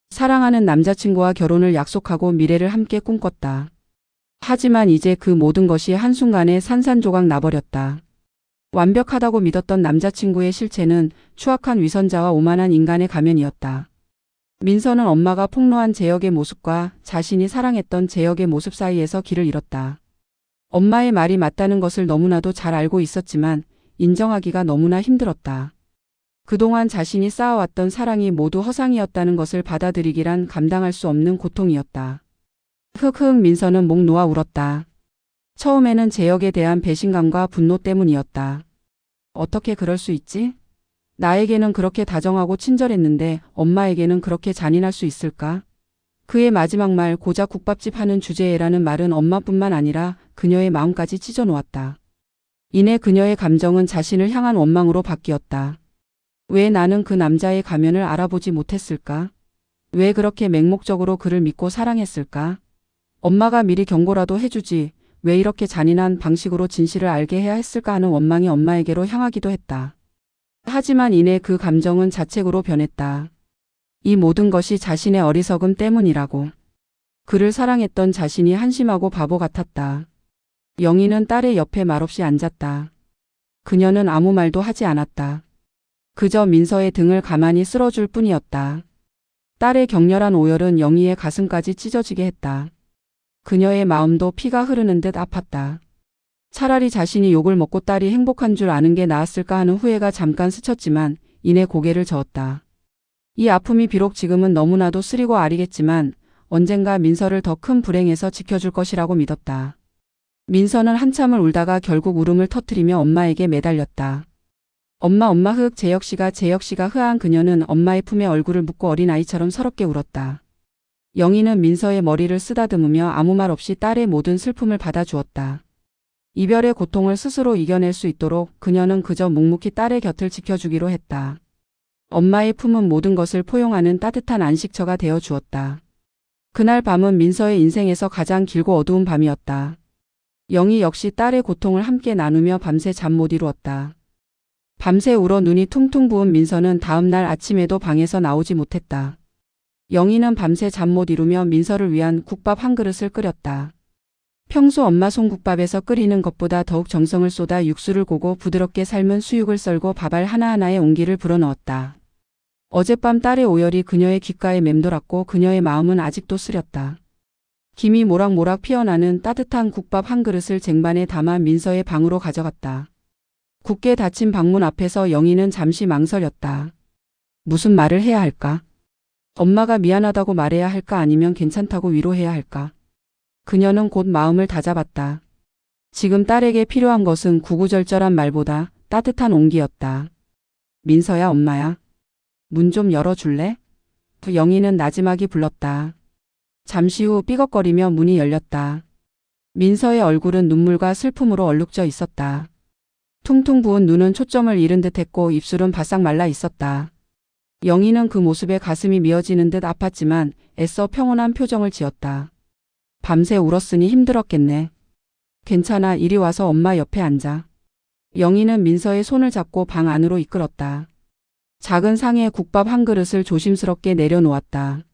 A: 사랑하는 남자친구와 결혼을 약속하고 미래를 함께 꿈꿨다. 하지만 이제 그 모든 것이 한순간에 산산조각 나버렸다. 완벽하다고 믿었던 남자친구의 실체는 추악한 위선자와 오만한 인간의 가면이었다. 민서는 엄마가 폭로한 재혁의 모습과 자신이 사랑했던 재혁의 모습 사이에서 길을 잃었다. 엄마의 말이 맞다는 것을 너무나도 잘 알고 있었지만 인정하기가 너무나 힘들었다. 그동안 자신이 쌓아왔던 사랑이 모두 허상이었다는 것을 받아들이기란 감당할 수 없는 고통이었다. 흑흑 민서는 목 놓아 울었다. 처음에는 재혁에 대한 배신감과 분노 때문이었다. 어떻게 그럴 수 있지? 나에게는 그렇게 다정하고 친절했는데 엄마에게는 그렇게 잔인할 수 있을까? 그의 마지막 말 고작 국밥집 하는 주제에라는 말은 엄마뿐만 아니라 그녀의 마음까지 찢어놓았다. 이내 그녀의 감정은 자신을 향한 원망으로 바뀌었다. 왜 나는 그 남자의 가면을 알아보지 못했을까? 왜 그렇게 맹목적으로 그를 믿고 사랑했을까? 엄마가 미리 경고라도 해주지 왜 이렇게 잔인한 방식으로 진실을 알게 해야 했을까 하는 원망이 엄마에게로 향하기도 했다. 하지만 이내 그 감정은 자책으로 변했다. 이 모든 것이 자신의 어리석음 때문이라고. 그를 사랑했던 자신이 한심하고 바보 같았다. 영희는 딸의 옆에 말없이 앉았다. 그녀는 아무 말도 하지 않았다. 그저 민서의 등을 가만히 쓸어줄 뿐이었다. 딸의 격렬한 오열은 영희의 가슴까지 찢어지게 했다. 그녀의 마음도 피가 흐르는 듯 아팠다. 차라리 자신이 욕을 먹고 딸이 행복한 줄 아는 게 나았을까 하는 후회가 잠깐 스쳤지만 이내 고개를 저었다. 이 아픔이 비록 지금은 너무나도 쓰리고 아리겠지만 언젠가 민서를 더 큰 불행에서 지켜줄 것이라고 믿었다. 민서는 한참을 울다가 결국 울음을 터뜨리며 엄마에게 매달렸다. 엄마 흑 재혁씨가 흐한 그녀는 엄마의 품에 얼굴을 묻고 어린아이처럼 서럽게 울었다. 영희는 민서의 머리를 쓰다듬으며 아무 말 없이 딸의 모든 슬픔을 받아주었다. 이별의 고통을 스스로 이겨낼 수 있도록 그녀는 그저 묵묵히 딸의 곁을 지켜주기로 했다. 엄마의 품은 모든 것을 포용하는 따뜻한 안식처가 되어 주었다. 그날 밤은 민서의 인생에서 가장 길고 어두운 밤이었다. 영희 역시 딸의 고통을 함께 나누며 밤새 잠 못 이루었다. 밤새 울어 눈이 퉁퉁 부은 민서는 다음 날 아침에도 방에서 나오지 못했다. 영희는 밤새 잠 못 이루며 민서를 위한 국밥 한 그릇을 끓였다. 평소 엄마 손국밥에서 끓이는 것보다 더욱 정성을 쏟아 육수를 고고 부드럽게 삶은 수육을 썰고 밥알 하나하나에 온기를 불어넣었다. 어젯밤 딸의 오열이 그녀의 귓가에 맴돌았고 그녀의 마음은 아직도 쓰렸다. 김이 모락모락 피어나는 따뜻한 국밥 한 그릇을 쟁반에 담아 민서의 방으로 가져갔다. 굳게 닫힌 방문 앞에서 영희는 잠시 망설였다. 무슨 말을 해야 할까? 엄마가 미안하다고 말해야 할까 아니면 괜찮다고 위로해야 할까? 그녀는 곧 마음을 다잡았다. 지금 딸에게 필요한 것은 구구절절한 말보다 따뜻한 온기였다. 민서야, 엄마야. 문 좀 열어줄래? 영희는 나지막이 불렀다. 잠시 후 삐걱거리며 문이 열렸다. 민서의 얼굴은 눈물과 슬픔으로 얼룩져 있었다. 퉁퉁 부은 눈은 초점을 잃은 듯했고 입술은 바싹 말라 있었다. 영희는 그 모습에 가슴이 미어지는 듯 아팠지만 애써 평온한 표정을 지었다. 밤새 울었으니 힘들었겠네. 괜찮아, 이리 와서 엄마 옆에 앉아. 영희는 민서의 손을 잡고 방 안으로 이끌었다. 작은 상에 국밥 한 그릇을 조심스럽게 내려놓았다.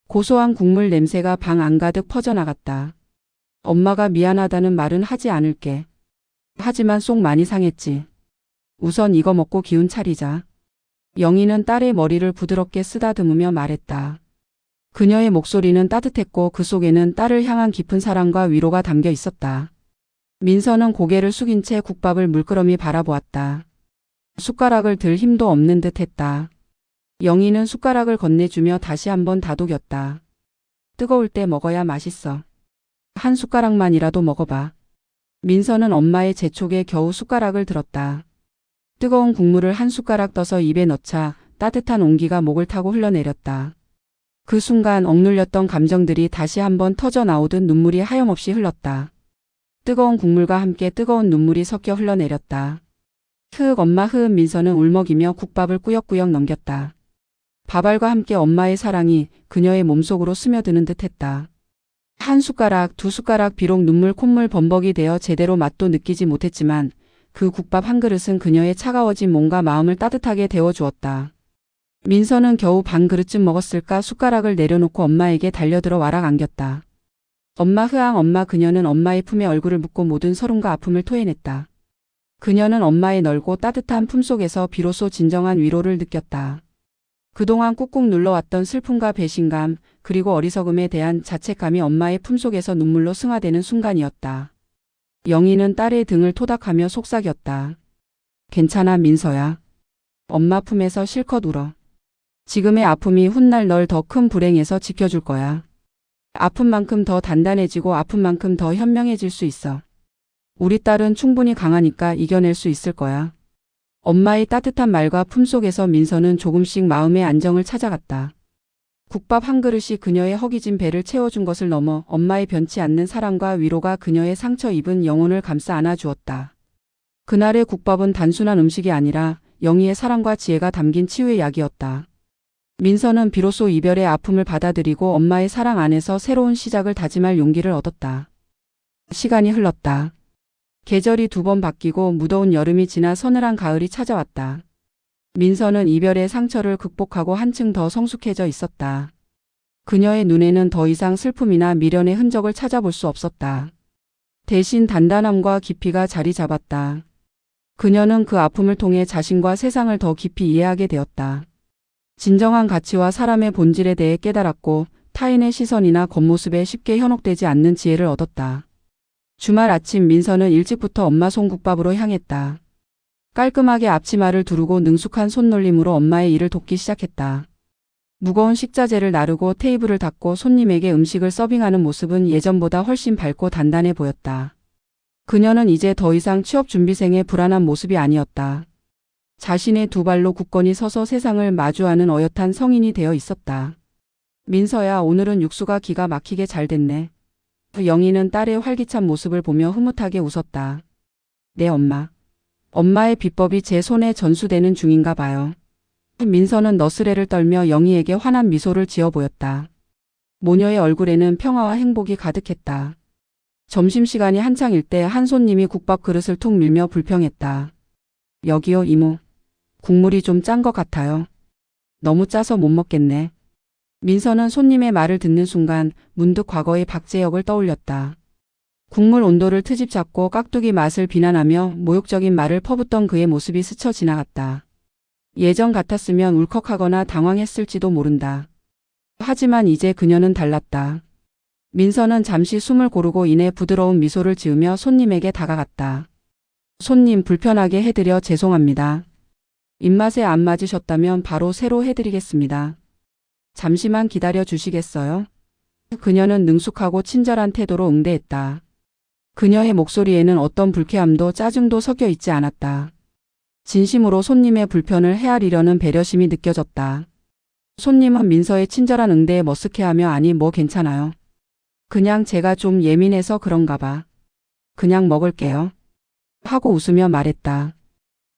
A: 고소한 국물 냄새가 방 안 가득 퍼져나갔다. 엄마가 미안하다는 말은 하지 않을게. 하지만 속 많이 상했지. 우선 이거 먹고 기운 차리자. 영희는 딸의 머리를 부드럽게 쓰다듬으며 말했다. 그녀의 목소리는 따뜻했고 그 속에는 딸을 향한 깊은 사랑과 위로가 담겨 있었다. 민서는 고개를 숙인 채 국밥을 물끄러미 바라보았다. 숟가락을 들 힘도 없는 듯 했다. 영희는 숟가락을 건네주며 다시 한번 다독였다. 뜨거울 때 먹어야 맛있어. 한 숟가락만이라도 먹어봐. 민서는 엄마의 재촉에 겨우 숟가락을 들었다. 뜨거운 국물을 한 숟가락 떠서 입에 넣자 따뜻한 온기가 목을 타고 흘러내렸다. 그 순간 억눌렸던 감정들이 다시 한번 터져 나오듯 눈물이 하염없이 흘렀다. 뜨거운 국물과 함께 뜨거운 눈물이 섞여 흘러내렸다. 흐흑 엄마 흐흑 민서는 울먹이며 국밥을 꾸역꾸역 넘겼다. 밥알과 함께 엄마의 사랑이 그녀의 몸속으로 스며드는 듯했다. 한 숟가락, 두 숟가락 비록 눈물 콧물 범벅이 되어 제대로 맛도 느끼지 못했지만 그 국밥 한 그릇은 그녀의 차가워진 몸과 마음을 따뜻하게 데워주었다. 민서는 겨우 반 그릇쯤 먹었을까 숟가락을 내려놓고 엄마에게 달려들어 와락 안겼다. 엄마 흐앙 엄마 그녀는 엄마의 품에 얼굴을 묻고 모든 서름과 아픔을 토해냈다. 그녀는 엄마의 넓고 따뜻한 품속에서 비로소 진정한 위로를 느꼈다. 그동안 꾹꾹 눌러왔던 슬픔과 배신감 그리고 어리석음에 대한 자책감이 엄마의 품속에서 눈물로 승화되는 순간이었다. 영희는 딸의 등을 토닥하며 속삭였다. 괜찮아 민서야. 엄마 품에서 실컷 울어. 지금의 아픔이 훗날 널 더 큰 불행에서 지켜줄 거야. 아픈 만큼 더 단단해지고 아픈 만큼 더 현명해질 수 있어. 우리 딸은 충분히 강하니까 이겨낼 수 있을 거야. 엄마의 따뜻한 말과 품속에서 민서는 조금씩 마음의 안정을 찾아갔다. 국밥 한 그릇이 그녀의 허기진 배를 채워준 것을 넘어 엄마의 변치 않는 사랑과 위로가 그녀의 상처 입은 영혼을 감싸 안아주었다. 그날의 국밥은 단순한 음식이 아니라 영희의 사랑과 지혜가 담긴 치유의 약이었다. 민서는 비로소 이별의 아픔을 받아들이고 엄마의 사랑 안에서 새로운 시작을 다짐할 용기를 얻었다. 시간이 흘렀다. 계절이 두 번 바뀌고 무더운 여름이 지나 서늘한 가을이 찾아왔다. 민서는 이별의 상처를 극복하고 한층 더 성숙해져 있었다. 그녀의 눈에는 더 이상 슬픔이나 미련의 흔적을 찾아볼 수 없었다. 대신 단단함과 깊이가 자리 잡았다. 그녀는 그 아픔을 통해 자신과 세상을 더 깊이 이해하게 되었다. 진정한 가치와 사람의 본질에 대해 깨달았고 타인의 시선이나 겉모습에 쉽게 현혹되지 않는 지혜를 얻었다. 주말 아침 민서는 일찍부터 엄마 손국밥으로 향했다. 깔끔하게 앞치마를 두르고 능숙한 손놀림으로 엄마의 일을 돕기 시작했다. 무거운 식자재를 나르고 테이블을 닦고 손님에게 음식을 서빙하는 모습은 예전보다 훨씬 밝고 단단해 보였다. 그녀는 이제 더 이상 취업준비생의 불안한 모습이 아니었다. 자신의 두 발로 굳건히 서서 세상을 마주하는 어엿한 성인이 되어 있었다. 민서야, 오늘은 육수가 기가 막히게 잘 됐네. 영희는 딸의 활기찬 모습을 보며 흐뭇하게 웃었다. 네 엄마. 엄마의 비법이 제 손에 전수되는 중인가 봐요. 민서는 너스레를 떨며 영희에게 환한 미소를 지어 보였다. 모녀의 얼굴에는 평화와 행복이 가득했다. 점심시간이 한창일 때 한 손님이 국밥 그릇을 툭 밀며 불평했다. 여기요 이모. 국물이 좀 짠 것 같아요. 너무 짜서 못 먹겠네. 민서는 손님의 말을 듣는 순간 문득 과거의 박재혁을 떠올렸다. 국물 온도를 트집 잡고 깍두기 맛을 비난하며 모욕적인 말을 퍼붓던 그의 모습이 스쳐 지나갔다. 예전 같았으면 울컥하거나 당황했을지도 모른다. 하지만 이제 그녀는 달랐다. 민서는 잠시 숨을 고르고 이내 부드러운 미소를 지으며 손님에게 다가갔다. 손님, 불편하게 해드려 죄송합니다. 입맛에 안 맞으셨다면 바로 새로 해드리겠습니다. 잠시만 기다려 주시겠어요? 그녀는 능숙하고 친절한 태도로 응대했다. 그녀의 목소리에는 어떤 불쾌함도 짜증도 섞여 있지 않았다. 진심으로 손님의 불편을 헤아리려는 배려심이 느껴졌다. 손님은 민서의 친절한 응대에 머쓱해하며 아니 뭐 괜찮아요. 그냥 제가 좀 예민해서 그런가 봐. 그냥 먹을게요. 하고 웃으며 말했다.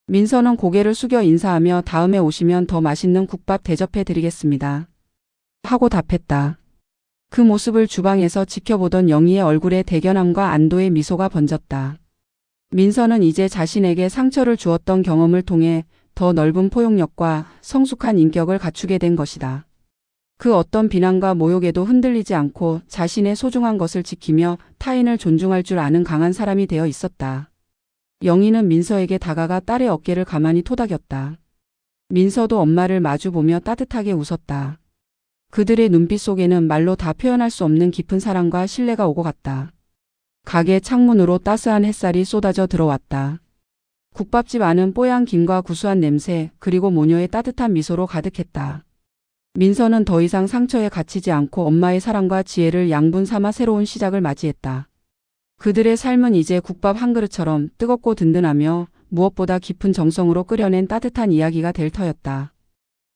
A: 민서는 고개를 숙여 인사하며 다음에 오시면 더 맛있는 국밥 대접해 드리겠습니다. 하고 답했다. 그 모습을 주방에서 지켜보던 영희의 얼굴에 대견함과 안도의 미소가 번졌다. 민서는 이제 자신에게 상처를 주었던 경험을 통해 더 넓은 포용력과 성숙한 인격을 갖추게 된 것이다. 그 어떤 비난과 모욕에도 흔들리지 않고 자신의 소중한 것을 지키며 타인을 존중할 줄 아는 강한 사람이 되어 있었다. 영희는 민서에게 다가가 딸의 어깨를 가만히 토닥였다. 민서도 엄마를 마주보며 따뜻하게 웃었다. 그들의 눈빛 속에는 말로 다 표현할 수 없는 깊은 사랑과 신뢰가 오고 갔다. 가게 창문으로 따스한 햇살이 쏟아져 들어왔다. 국밥집 안은 뽀얀 김과 구수한 냄새 그리고 모녀의 따뜻한 미소로 가득했다. 민서는 더 이상 상처에 갇히지 않고 엄마의 사랑과 지혜를 양분 삼아 새로운 시작을 맞이했다. 그들의 삶은 이제 국밥 한 그릇처럼 뜨겁고 든든하며 무엇보다 깊은 정성으로 끓여낸 따뜻한 이야기가 될 터였다.